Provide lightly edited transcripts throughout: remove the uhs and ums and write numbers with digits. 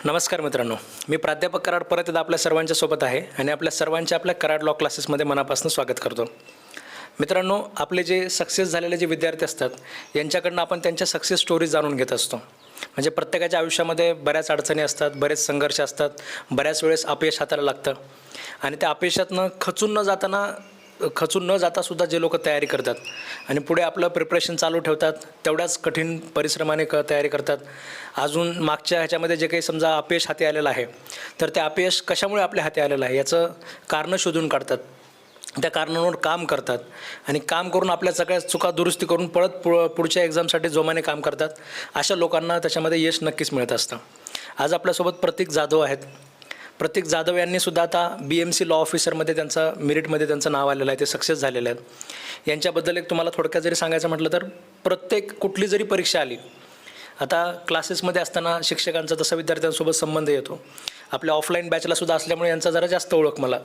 नमस्कार मित्रांनो, मी प्राध्यापक कराड परत एकदा आपल्या सर्वांच्या सोबत आहे आणि आपल्या सर्वांच्या आपल्या कराड लॉ क्लासेसमध्ये मनापासून स्वागत करतो. मित्रांनो, आपले जे सक्सेस झालेले जे विद्यार्थी असतात यांच्याकडनं आपण त्यांच्या सक्सेस स्टोरीज जाणून घेत असतो. म्हणजे प्रत्येकाच्या आयुष्यामध्ये बऱ्याच अडचणी असतात, बरेच संघर्ष असतात, बऱ्याच वेळेस अपयश हाताला लागतं आणि त्या अपयशातनं खचून न जातासुद्धा जे लोक तयारी करतात आणि पुढे आपलं प्रिपरेशन चालू ठेवतात, तेवढ्याच कठीण परिश्रमाने तयारी करतात. अजून मागच्या ह्याच्यामध्ये जे काही समजा अपयश हाती आलेलं आहे, तर ते अपयश कशामुळे आपल्या हाती आलेलं आहे याचं कारणं शोधून काढतात, त्या कारणांवर काम करतात आणि काम करून आपल्या सगळ्या चुका दुरुस्ती करून पुढच्या एक्झामसाठी जोमाने काम करतात. अशा लोकांना त्याच्यामध्ये यश नक्कीच मिळत असतं. आज आपल्यासोबत प्रतीक जाधव आहेत. प्रतीक जाधव यांनीसुद्धा आता BMC लॉ ऑफिसरमध्ये मेरिटमध्ये त्यांचं नाव आलेलं आहे, ते सक्सेस झालेले आहेत. यांच्याबद्दल एक तुम्हाला थोडक्यात जरी सांगायचं म्हटलं तर कुठली जरी परीक्षा आली, आता क्लासेसमध्ये असताना शिक्षकांचा तसा विद्यार्थ्यांसोबत संबंध येतो, आपल्या ऑफलाईन बॅचलासुद्धा असल्यामुळे यांचा जरा जास्त ओळख मला.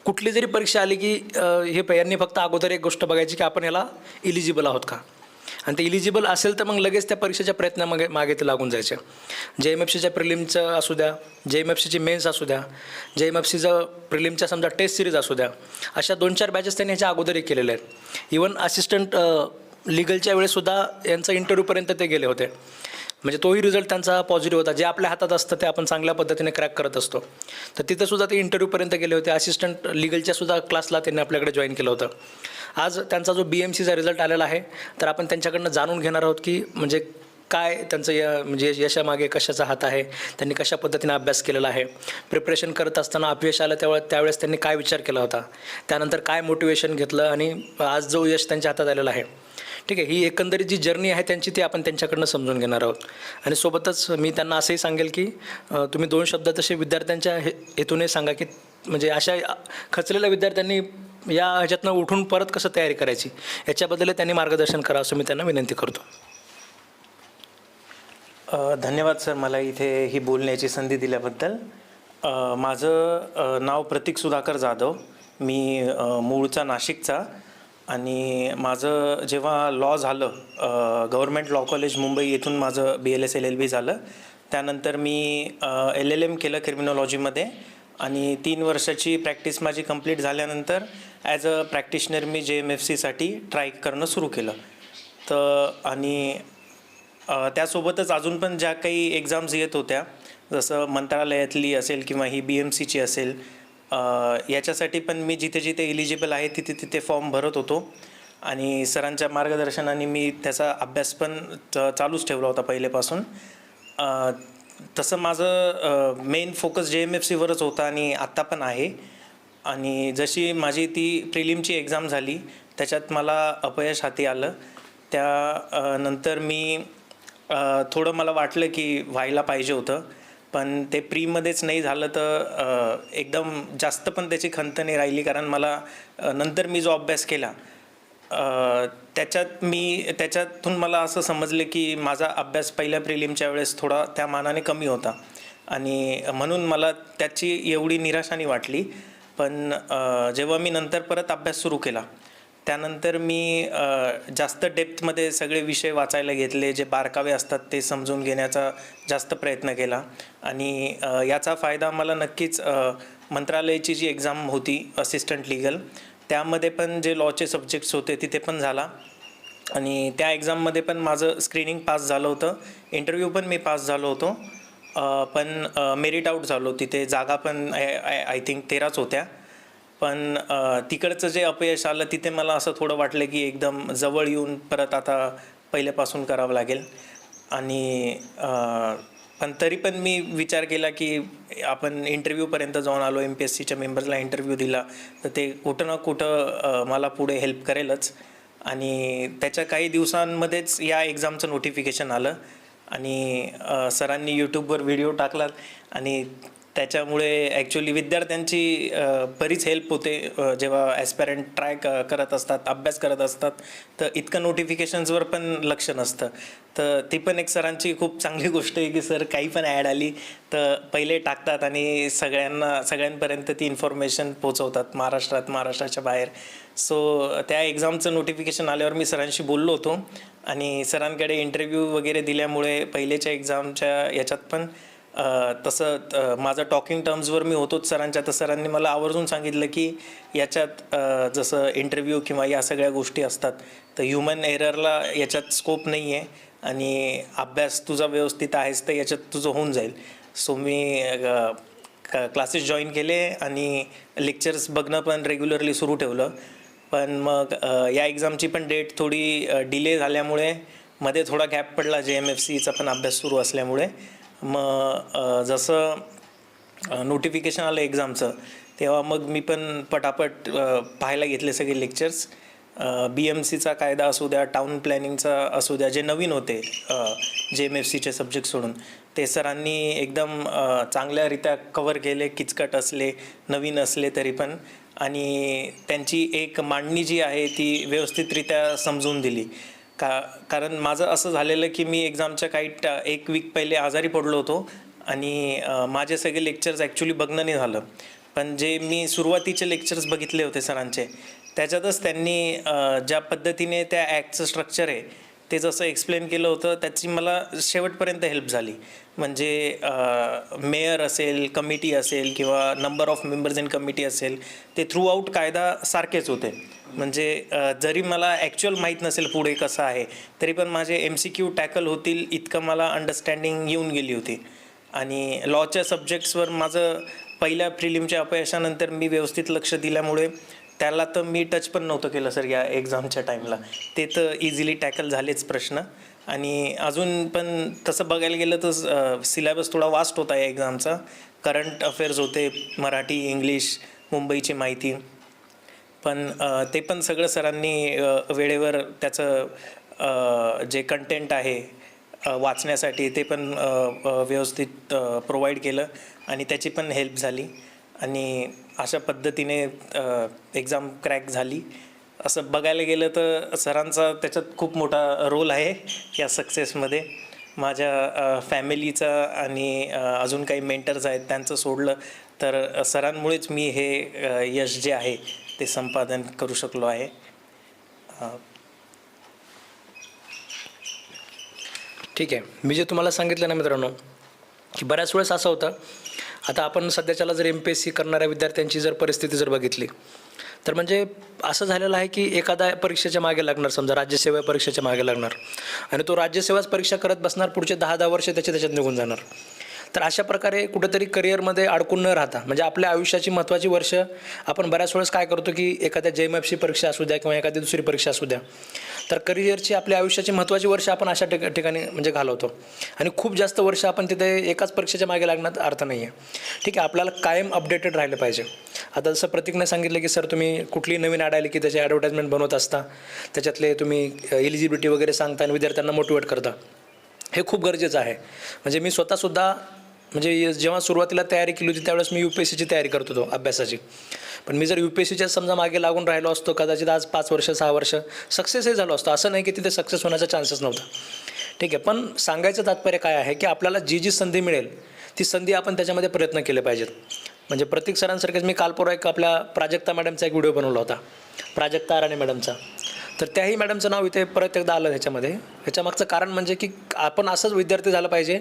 कुठली जरी परीक्षा आली की यांनी फक्त अगोदर एक गोष्ट बघायची की आपण याला इलिजिबल आहोत का, आणि ते इलिजिबल असेल तर मग लगेच त्या परीक्षेच्या प्रयत्नामागे ते लागून जायचे. JMFCच्या प्रिलिमचं असू द्या, JMFCची मेन्स असू द्या, JMFCचं प्रिलिमच्या समजा टेस्ट सिरीज असू द्या, अशा 2-4 बॅचेस त्यांनी ह्याच्या अगोदरही केलेल्या आहेत. इवन असिस्टंट लिगलच्या वेळेससुद्धा यांचा इंटरव्ह्यूपर्यंत ते गेले होते. म्हणजे तोही रिझल्ट त्यांचा पॉझिटिव्ह होता. जे आपल्या हातात असतं ते आपण चांगल्या पद्धतीने क्रॅक करत असतो. तर तिथंसुद्धा ते इंटरव्ह्यूपर्यंत गेले होते. असिस्टंट लिगलच्यासुद्धा क्लासला त्यांनी आपल्याकडे जॉईन केलं होतं. आज त्यांचा जो BMCचा रिझल्ट आलेला आहे, तर आपण त्यांच्याकडनं जाणून घेणार आहोत की म्हणजे काय त्यांचं म्हणजे यशामागे कशाचा हात आहे, त्यांनी कशा पद्धतीने अभ्यास केलेला आहे, प्रिपरेशन करत असताना अपयश आलं त्यावेळेस त्यांनी काय विचार केला होता, त्यानंतर काय मोटिवेशन घेतलं आणि आज जो यश त्यांच्या हातात आलेला आहे. ठीक आहे, ही एकंदरीत जी जर्नी आहे त्यांची ती आपण त्यांच्याकडनं समजून घेणार आहोत. आणि सोबतच मी त्यांना असंही सांगेल की तुम्ही 2 शब्द तसे विद्यार्थ्यांच्या हेतूने सांगा की म्हणजे अशा खचलेल्या विद्यार्थ्यांनी या ह्याच्यातनं उठून परत कसं तयारी करायची याच्याबद्दल त्यांनी मार्गदर्शन करावं असं मी त्यांना विनंती करतो. धन्यवाद सर, मला इथे ही बोलण्याची संधी दिल्याबद्दल. माझं नाव प्रतीक सुधाकर जाधव, मी मूळचा नाशिकचा. आणि माझं जेव्हा लॉ झालं, गव्हर्मेंट लॉ कॉलेज मुंबई येथून माझं BLS LLB झालं. त्यानंतर मी LLM केलं क्रिमिनॉलॉजीमध्ये आणि 3 वर्षाची प्रॅक्टिस माझी कंप्लीट झाल्यानंतर ॲज अ प्रॅक्टिशनर मी JMFCसाठी ट्राय करणं सुरू केलं. आणि त्यासोबतच अजून पण ज्या काही एक्झाम्स येत होत्या, जसं मंत्रालयातली असेल किंवा ही BMCची असेल, याच्यासाठी पण मी जिथे जिथे इलिजिबल आहे तिथे फॉर्म भरत होतो. आणि सरांच्या मार्गदर्शनाने मी त्याचा अभ्यास पण चालूच ठेवला होता पहिलेपासून. तसं माझं मेन फोकस JMFCवरच होता आणि आत्ता पण आहे. आणि जशी माझी ती प्रिलिमची एक्झाम झाली, त्याच्यात मला अपयश हाती आलं. त्यानंतर मी थोडं मला वाटलं की व्हायला पाहिजे होतं, पण ते प्रीमध्येच नाही झालं तर एकदम जास्त पण त्याची खंत नाही राहिली. कारण मला नंतर मी जो अभ्यास केला त्याच्यातून मला असं समजलं की माझा अभ्यास पहिल्या प्रिलिमच्या वेळेस थोडा त्या मानाने कमी होता आणि म्हणून मला त्याची एवढी निराशा नाही वाटली. पण जेव्हा मी नंतर परत अभ्यास सुरू केला, त्यानंतर मी जास्त डेप्थमध्ये सगळे विषय वाचायला घेतले, जे बारकावे असतात ते समजून घेण्याचा जास्त प्रयत्न केला. आणि याचा फायदा मला नक्कीच मंत्रालयाची जी एक्झाम होती असिस्टंट लिगल, त्यामध्ये पण जे लॉचे सब्जेक्ट्स होते तिथे पण झाला. आणि त्या एक्झाममध्ये पण माझं स्क्रीनिंग पास झालं होतं, इंटरव्ह्यू पण मी पास झालो होतो. पण मेरिट आऊट झालो. तिथे जागा पण आय थिंक 13च होत्या. पण तिकडचं जे अपयश आलं तिथे मला असं थोडं वाटलं की एकदम जवळ येऊन परत आता पहिल्यापासून करावं लागेल. आणि पण तरी पण मी विचार केला की आपण इंटरव्ह्यूपर्यंत जाऊन आलो, MPSCच्या मेंबर्सला इंटरव्ह्यू दिला, तर ते कुठं ना कुठं मला पुढे हेल्प करेलच. आणि त्याच्या काही दिवसांमध्येच या एक्झामचं नोटिफिकेशन आलं आणि सरांनी यूट्यूबवर व्हिडिओ टाकलात आणि त्याच्यामुळे ॲक्च्युली विद्यार्थ्यांची बरीच हेल्प होते. जेव्हा ॲस्पायरंट ट्राय करत असतात, अभ्यास करत असतात, तर इतकं नोटिफिकेशन्सवर पण लक्ष नसतं. तर ती पण एक सरांची खूप चांगली गोष्ट आहे की सर काही पण ॲड आली तर पहिले टाकतात आणि सगळ्यांपर्यंत ती इन्फॉर्मेशन पोचवतात महाराष्ट्राच्या बाहेर. सो त्या एक्झामचं नोटिफिकेशन आल्यावर मी सरांशी बोललो होतो आणि सरांकडे इंटरव्ह्यू वगैरे दिल्यामुळे पहिलेच्या एक्झामच्या याच्यात पण तसं माझं टॉकिंग टर्म्सवर मी होतोच सरांच्या, तर सरांनी मला आवर्जून सांगितलं की याच्यात जसं इंटरव्ह्यू किंवा या सगळ्या गोष्टी असतात तर ह्युमन एररला याच्यात स्कोप नाही आहे आणि अभ्यास तुझा व्यवस्थित आहेस तर याच्यात तुझं होऊन जाईल. सो मी क्लासेस जॉईन केले आणि लेक्चर्स बघणं पण रेग्युलरली सुरू ठेवलं. पण मग या एक्झामची पण डेट थोडी डिले झाल्यामुळे मध्ये थोडा गॅप पडला, JMFCचा पण अभ्यास सुरू असल्यामुळे. मग जसं नोटिफिकेशन आलं एक्झामचं तेव्हा मग मी पण पटापट पाहायला घेतले सगळे लेक्चर्स. BMCचा कायदा असू द्या, टाउन प्लॅनिंगचा असू द्या, जे नवीन होते JMFCचे सब्जेक्ट सोडून, ते सरांनी एकदम चांगल्यारीत्या कव्हर केले, किचकट असले, नवीन असले तरी पण. आणि त्यांची एक मांडणी जी आहे ती व्यवस्थितरित्या समजून दिली. कारण माझं असं झालेलं की मी एक्झामच्या एक वीक पहिले आजारी पडलो होतो आणि माझे सगळे लेक्चर्स ॲक्च्युली बघणं नाही झालं. पण जे मी सुरुवातीचे लेक्चर्स बघितले होते सरांचे त्याच्यातच त्यांनी ज्या पद्धतीने त्या ॲक्टचं स्ट्रक्चर आहे ते जसं एक्सप्लेन केलं होतं त्याची मला शेवटपर्यंत हेल्प झाली. म्हणजे मेयर असेल, कमिटी असेल किंवा number of members in committee असेल, ते थ्रू आऊट कायदा सारखेच होते. म्हणजे जरी मला ॲक्च्युअल माहीत नसेल पुढे कसं आहे तरी पण माझे MCQ टॅकल होतील इतकं मला अंडरस्टँडिंग येऊन गेली होती. आणि लॉच्या सब्जेक्ट्सवर माझं पहिल्या प्रिलिमच्या अपयशानंतर मी व्यवस्थित लक्ष दिल्यामुळे त्याला तर मी टच पण नव्हतं केलं सर या एक्झामच्या टाईमला. ते तर इझिली टॅकल झालेच प्रश्न. आणि अजून पण तसं बघायला गेलं तर सिलेबस थोडा वास्ट होता या एक्झामचा. करंट अफेअर्स होते, मराठी, इंग्लिश, मुंबईची माहिती. पण ते पण सगळं सरांनी वेळेवर त्याचं जे कंटेंट आहे वाचण्यासाठी ते पण व्यवस्थित प्रोव्हाइड केलं आणि त्याची पण हेल्प झाली. आणि अशा पद्धतीने एक्झाम क्रॅक झाली. असं बघायला गेलं तर सरांचा त्याच्यात खूप मोठा रोल आहे या सक्सेसमध्ये. माझ्या फॅमिलीचा आणि अजून काही मेंटर्स आहेत त्यांचं सोडलं तर सरांमुळेच मी हे यश जे आहे ते संपादन करू शकलो आहे. ठीक आहे. मी जे तुम्हाला सांगितलं ना मित्रांनो की बऱ्याच वेळेस असं होतं, आता आपण सध्याच्याला जर MPSC करणाऱ्या विद्यार्थ्यांची जर परिस्थिती जर बघितली तर म्हणजे असं झालेलं आहे की एखादा परीक्षेच्या मागे लागणार, समजा राज्यसेवा परीक्षेच्या मागे लागणार आणि तो राज्यसेवाच परीक्षा करत बसणार, पुढचे 10-10 वर्ष त्याच्यात निघून जाणार. तर अशा प्रकारे कुठेतरी करिअरमध्ये अडकून न राहता, म्हणजे आपल्या आयुष्याची महत्त्वाची वर्ष आपण बऱ्याच वेळेस काय करतो की एखाद्या JMFC परीक्षा असू द्या किंवा एखादी दुसरी परीक्षा असू द्या, तर करिअरची आपल्या आयुष्याची महत्त्वाची वर्ष आपण अशा ठिकाणी म्हणजे घालवतो आणि खूप जास्त वर्ष आपण तिथे एकाच परीक्षेच्या मागे लागण्यात अर्थ नाही आहे. ठीक आहे, आपल्याला कायम अपडेटेड राहिलं पाहिजे. आता जसं प्रतीकने सांगितलं की सर तुम्ही कुठली नवीन ॲड आली की त्याची ॲडव्हर्टाइजमेंट बनवत असता, त्याच्यातले तुम्ही एलिजिबिलिटी वगैरे सांगता आणि विद्यार्थ्यांना मोटिवेट करता, हे खूप गरजेचं आहे. म्हणजे मी स्वतःसुद्धा म्हणजे जेव्हा सुरुवातीला तयारी केली होती त्यावेळेस मी UPSCची तयारी करत होतो अभ्यासाची. पण मी जर UPSCच्या समजा मागे लागून राहिलो असतो कदाचित आज 5 वर्ष 6 वर्ष सक्सेसही झालो असतो. असं नाही की तिथे सक्सेस होण्याचा चान्सेस नव्हता. ठीक आहे, पण सांगायचं तात्पर्य काय आहे की आपल्याला जी संधी मिळेल ती संधी आपण त्याच्यामध्ये प्रयत्न केले पाहिजेत. म्हणजे प्रतीक सरांसारखेच मी काल परवा एक आपल्या प्राजक्ता मॅडमचा एक व्हिडिओ बनवला होता, प्राजक्ता आराणे मॅडमचा. तर त्याही मॅडमचं नाव इथे परत एकदा आलं ह्याच्यामध्ये. ह्याच्यामागचं कारण म्हणजे की आपण असंच विद्यार्थी झालं पाहिजे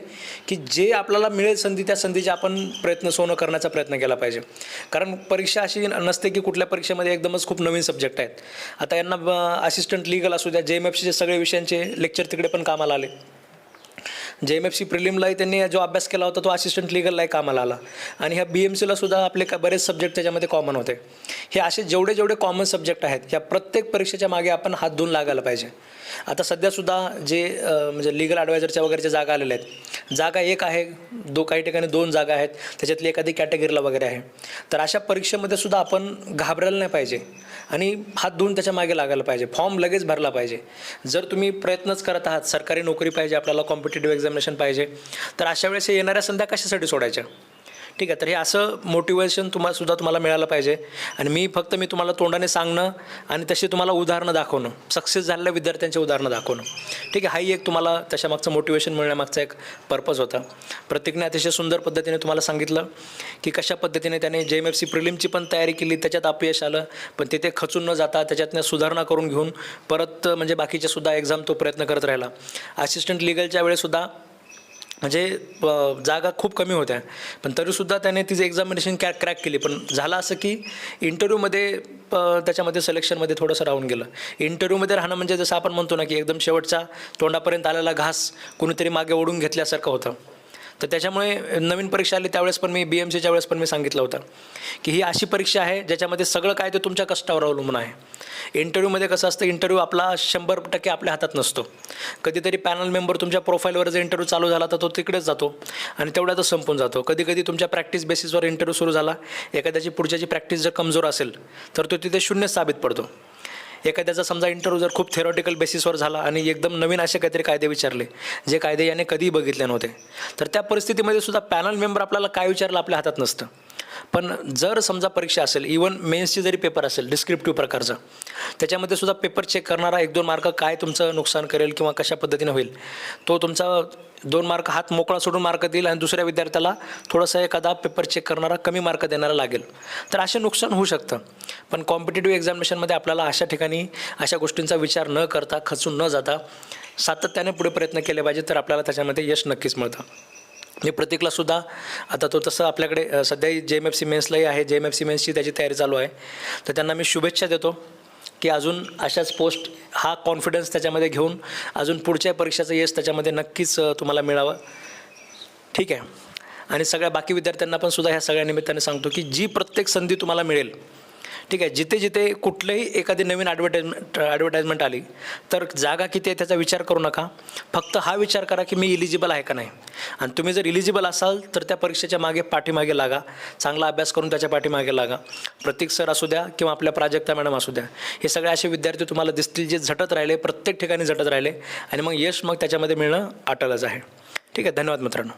की जे आपल्याला मिळेल संधी त्या संधीचे आपण सोनं करण्याचा प्रयत्न केला पाहिजे. कारण परीक्षा अशी नसते की कुठल्या परीक्षेमध्ये एकदमच खूप नवीन सब्जेक्ट आहेत. आता यांना असिस्टंट लिगल असू द्या, JMFCचे सगळे विषयांचे लेक्चर तिकडे पण कामाला आले. JMFC प्रिलिमलाही त्यांनी जो अभ्यास केला होता तो असिस्टंट लिगललाही कामाला आला आणि ह्या BMCला सुद्धा आपले बरेच सब्जेक्ट त्याच्यामध्ये कॉमन होते. हे असे जेवढे कॉमन सब्जेक्ट आहेत ह्या प्रत्येक परीक्षेच्या मागे आपण हात धुवून लागायला पाहिजे. आता सध्यासुद्धा जे म्हणजे लिगल ॲडवायझरच्या वगैरेच्या जागा आलेल्या आहेत, जागा एक आहे, काही ठिकाणी 2 जागा आहेत, त्याच्यातली एखादी कॅटेगरीला वगैरे आहे. तर अशा परीक्षेमध्ये सुद्धा आपण घाबरायला नाही पाहिजे आणि हात धुवून त्याच्या मागे लागायला पाहिजे. फॉर्म लगेच भरला पाहिजे. जर तुम्ही प्रयत्नच करत आहात, सरकारी नोकरी पाहिजे आपल्याला, कॉम्पिटेटिव्ह एक्झामिनेशन पाहिजे, तर अशा वेळेस येणाऱ्या संध्या कशासाठी सोडायच्या? ठीक आहे, तर हे असं मोटिवेशन तुम्हाला मिळालं पाहिजे. आणि मी तुम्हाला तोंडाने सांगणं आणि तशी तुम्हाला उदाहरणं दाखवणं, सक्सेस झालेल्या विद्यार्थ्यांची उदाहरणं दाखवणं. ठीक आहे, हाही एक तुम्हाला त्याच्यामागचं मोटिवेशन मिळण्यामागचा एक पर्पज होता. प्रत्येकने अतिशय सुंदर पद्धतीने तुम्हाला सांगितलं की कशा पद्धतीने त्याने JMFC प्रिलिमची पण तयारी केली, त्याच्यात अपयश आलं, पण तिथे खचून न जाता त्याच्यातनं सुधारणा करून घेऊन परत म्हणजे बाकीचे सुद्धा एक्झाम तो प्रयत्न करत राहिला. असिस्टंट लिगलच्या वेळेसुद्धा म्हणजे जागा खूप कमी होत्या, पण तरीसुद्धा त्याने तिचं एक्झामिनेशन क्रॅक केली. पण झालं असं की इंटरव्ह्यूमध्ये त्याच्यामध्ये सिलेक्शनमध्ये थोडंसं राहून गेलं. इंटरव्ह्यूमध्ये राहणं म्हणजे जसं आपण म्हणतो ना की एकदम शेवटच्या तोंडापर्यंत आलेला घास कुणीतरी मागे ओढून घेतल्यासारखं होतं. तर त्याच्यामुळे नवीन परीक्षा आली त्यावेळेस पण मी BMCच्या वेळेस पण मी सांगितलं होतं की ही अशी परीक्षा आहे ज्याच्यामध्ये सगळं काय ते तुमच्या कष्टावर अवलंबून आहे. इंटरव्ह्यूमध्ये कसं असतं, इंटरव्ह्यू आपला 100% आपल्या हातात नसतो. कधीतरी पॅनल मेंबर तुमच्या प्रोफाईलवर जर इंटरव्ह्यू चालू झाला तर तो तिकडेच जातो आणि तेवढ्यातच संपून जातो. कधी तुमच्या प्रॅक्टिस बेसिसवर इंटरव्ह्यू सुरू झाला, एखाद्याची पुढच्याची प्रॅक्टिस जर कमजोर असेल तर तो तिथे शून्य साबित पडतो. एखाद्याचा समजा इंटरव्ह्यू जर खूप थेरॉटिकल बेसिसवर झाला आणि एकदम नवीन असे काहीतरी कायदे विचारले जे कायदे याने कधीही बघितले नव्हते, तर त्या परिस्थितीमध्ये सुद्धा पॅनल मेंबर आपल्याला काय विचारलं आपल्या हातात नसतं. पण जर समजा परीक्षा असेल, इवन मेन्सची जरी पेपर असेल डिस्क्रिप्टिव्ह प्रकारचं, त्याच्यामध्ये सुद्धा पेपर चेक करणारा 1-2 मार्क काय तुमचं नुकसान करेल किंवा कशा पद्धतीने होईल, तो तुमचा 2 मार्क हात मोकळा सोडून मार्क देईल आणि दुसऱ्या विद्यार्थ्याला थोडासा एखादा पेपर चेक करणारा कमी मार्क देणारा लागेल. तर असे नुकसान होऊ शकतं. पण कॉम्पिटेटिव्ह एक्झामिनेशनमध्ये आपल्याला अशा ठिकाणी अशा गोष्टींचा विचार न करता, खचून न जाता सातत्याने पुढे प्रयत्न केले पाहिजे, तर आपल्याला त्याच्यामध्ये यश नक्कीच मिळतं. मी प्रतीकलासुद्धा आता तो तसं आपल्याकडे सध्या JMFC मेन्सलाही आहे, JMFC मेन्सची त्याची तयारी चालू आहे. तर त्यांना मी शुभेच्छा देतो की अजून अशाच पोस्ट, हा कॉन्फिडन्स त्याच्यामध्ये घेऊन अजून पुढच्या परीक्षेचं यश त्याच्यामध्ये नक्कीच तुम्हाला मिळावं. ठीक आहे. आणि सगळ्या बाकी विद्यार्थ्यांना पण सुद्धा ह्या सगळ्या निमित्ताने सांगतो की जी प्रत्येक संधी तुम्हाला मिळेल, ठीक आहे, जिथे कुठलंही एखादी नवीन ॲडव्हर्टाईजमेंट आली तर जागा किती आहे त्याचा विचार करू नका. फक्त हा विचार करा की मी इलिजिबल आहे का नाही. आणि तुम्ही जर इलिजिबल असाल तर त्या परीक्षेच्या पाठीमागे लागा, चांगला अभ्यास करून त्याच्या पाठीमागे लागा. प्रतीक सर असू द्या किंवा आपल्या प्राजक्ता मॅडम असू द्या, हे सगळे असे विद्यार्थी तुम्हाला दिसतील जे झटत राहिले, प्रत्येक ठिकाणी झटत राहिले आणि मग यश मग त्याच्यामध्ये मिळणं अटळच आहे. ठीक आहे. धन्यवाद मित्रांनो.